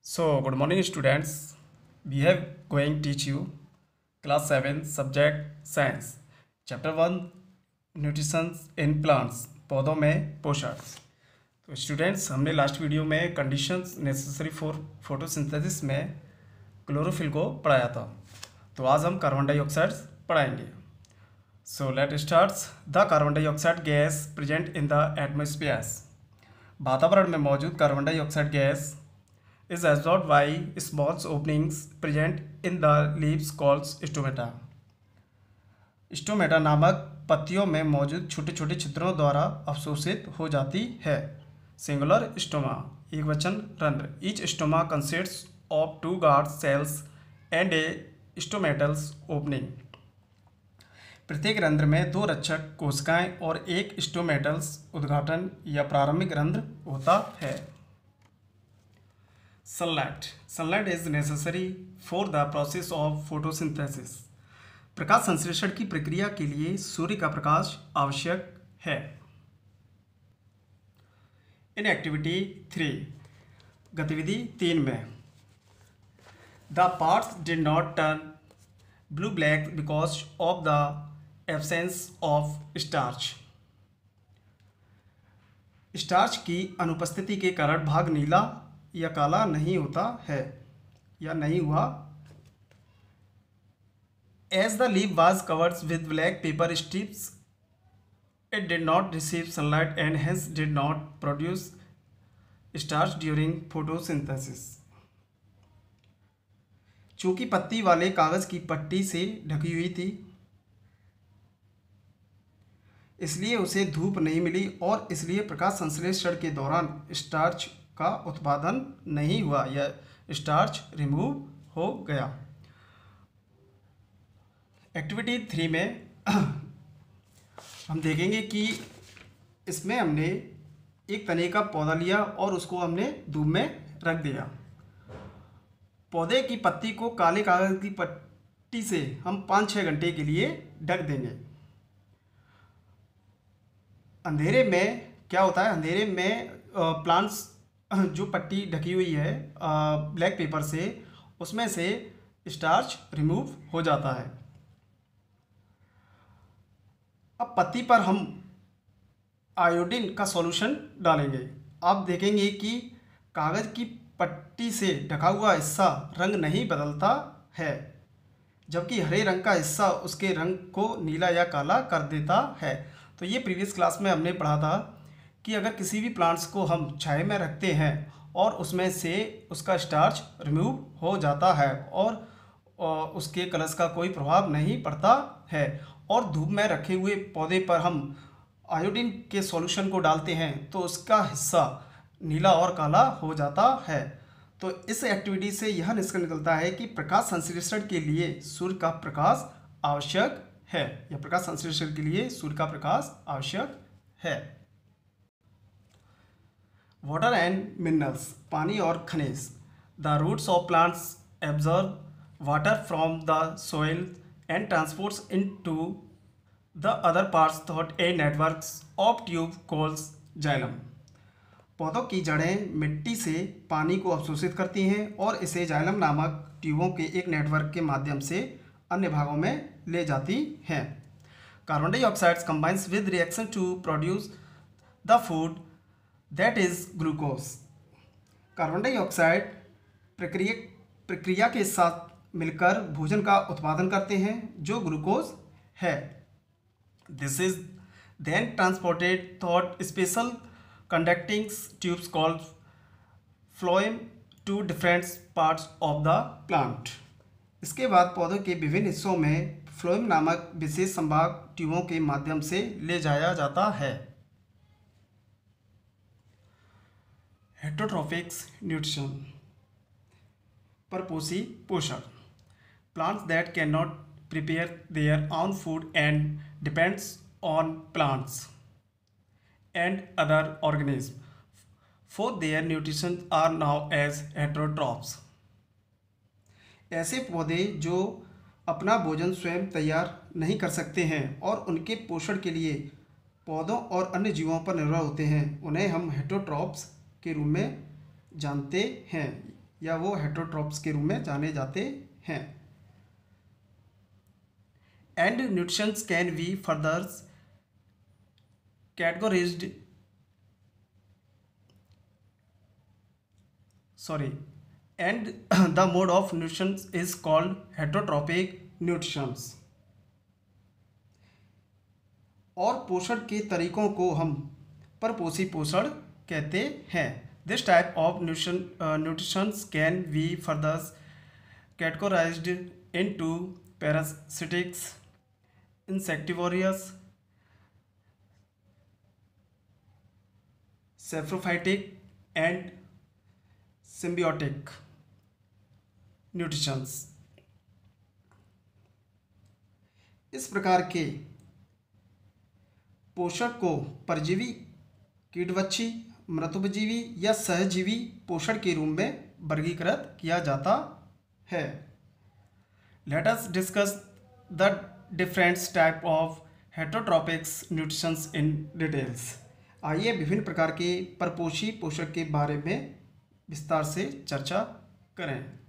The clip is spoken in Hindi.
So, good morning, students. We are going to teach you class 7 subject science chapter 1 nutrition in plants पौधों में पोषण। तो स्टूडेंट्स, हमने लास्ट वीडियो में कंडीशंस नेसेसरी फॉर फोटोसिंथेसिस में क्लोरोफिल को पढ़ाया था। तो आज हम कार्बन डाइऑक्साइड पढ़ाएंगे। So let start. The carbon dioxide gas present in the atmosphere. वातावरण में मौजूद carbon dioxide gas is absorbed by small openings present in the leaves called stomata. Stomata नामक पत्तियों में मौजूद छोटे छोटे छिद्रों द्वारा अवशोषित हो जाती है। सिंगुलर स्टोमा, एक वचन रंध्र। Each stoma consists of 2 guard cells and a stomatals opening. प्रत्येक रंध्र में 2 रक्षक कोशिकाएं और एक स्टोमेटल्स उद्घाटन या प्रारंभिक रंध्र होता है। Sunlight is necessary for the process of photosynthesis. प्रकाश संश्लेषण की प्रक्रिया के लिए सूर्य का प्रकाश आवश्यक है। इन एक्टिविटी 3, गतिविधि 3 में the parts did not turn blue black because of the absence of starch. Starch की अनुपस्थिति के कारण भाग नीला या काला नहीं होता है या नहीं हुआ। As the leaf was covered with black paper strips, it did not receive sunlight and hence did not produce starch during photosynthesis. चूंकि पत्ती वाले कागज की पट्टी से ढकी हुई थी, इसलिए उसे धूप नहीं मिली और इसलिए प्रकाश संश्लेषण के दौरान स्टार्च का उत्पादन नहीं हुआ या स्टार्च रिमूव हो गया। एक्टिविटी 3 में हम देखेंगे कि इसमें हमने एक तने का पौधा लिया और उसको हमने धूप में रख दिया। पौधे की पत्ती को काले कागज की पट्टी से हम 5-6 घंटे के लिए ढक देंगे। अंधेरे में क्या होता है, अंधेरे में प्लांट्स जो पट्टी ढकी हुई है ब्लैक पेपर से, उसमें से स्टार्च रिमूव हो जाता है। अब पत्ती पर हम आयोडीन का सॉल्यूशन डालेंगे। आप देखेंगे कि कागज की पट्टी से ढका हुआ हिस्सा रंग नहीं बदलता है, जबकि हरे रंग का हिस्सा उसके रंग को नीला या काला कर देता है। तो ये प्रीवियस क्लास में हमने पढ़ा था कि अगर किसी भी प्लांट्स को हम छाया में रखते हैं और उसमें से उसका स्टार्च रिमूव हो जाता है और उसके कलर्स का कोई प्रभाव नहीं पड़ता है और धूप में रखे हुए पौधे पर हम आयोडीन के सॉल्यूशन को डालते हैं तो उसका हिस्सा नीला और काला हो जाता है। तो इस एक्टिविटी से यह निष्कर्ष निकलता है कि प्रकाश संश्लेषण के लिए सूर्य का प्रकाश आवश्यक है, या प्रकाश संश्लेषण के लिए सूर्य का प्रकाश आवश्यक है। वाटर एंड मिनरल्स, पानी और खनिज। The roots of plants absorb water from the soil and transports into the other parts through a network of tube called xylem. पौधों की जड़ें मिट्टी से पानी को अवशोषित करती हैं और इसे जाइलम नामक ट्यूबों के एक नेटवर्क के माध्यम से अन्य भागों में ले जाती हैं। Carbon dioxide combines with reaction to produce the food that is glucose. Carbon dioxide प्रक्रिया के साथ मिलकर भोजन का उत्पादन करते हैं जो ग्लूकोज है। This is then transported through special conducting tubes called phloem to different parts of the plant. इसके बाद पौधों के विभिन्न हिस्सों में फ्लोएम नामक विशेष संभाग ट्यूबों के माध्यम से ले जाया जाता है। हेटरोट्रॉफिक्स न्यूट्रिशन, परपोषी पोषण। Plants that can not prepare their own food and depends on plants and other organism for their nutrition are now as heterotrophs. ऐसे पौधे जो अपना भोजन स्वयं तैयार नहीं कर सकते हैं और उनके पोषण के लिए पौधों और अन्य जीवों पर निर्भर होते हैं, उन्हें हम हेटरोट्रॉफ्स के रूप में जानते हैं। या वो हेटरोट्रॉप्स के रूप में जाने जाते हैं। And nutritions can be further categorised and the mode of nutrition is called heterotropic nutrition। और पोषण के तरीकों को हम परपोषी पोषण कहते हैं। This type of nutrition can be further categorised into parasitics, insectivorous, saprophytic and symbiotic nutritions. इस प्रकार के पोषक को परजीवी, कीटवच्छी, मृतोपजीवी या सहजीवी पोषण के रूप में वर्गीकृत किया जाता है। Let us discuss the different type of heterotrophics nutritions in details. आइए विभिन्न प्रकार के परपोषी पोषक के बारे में विस्तार से चर्चा करें।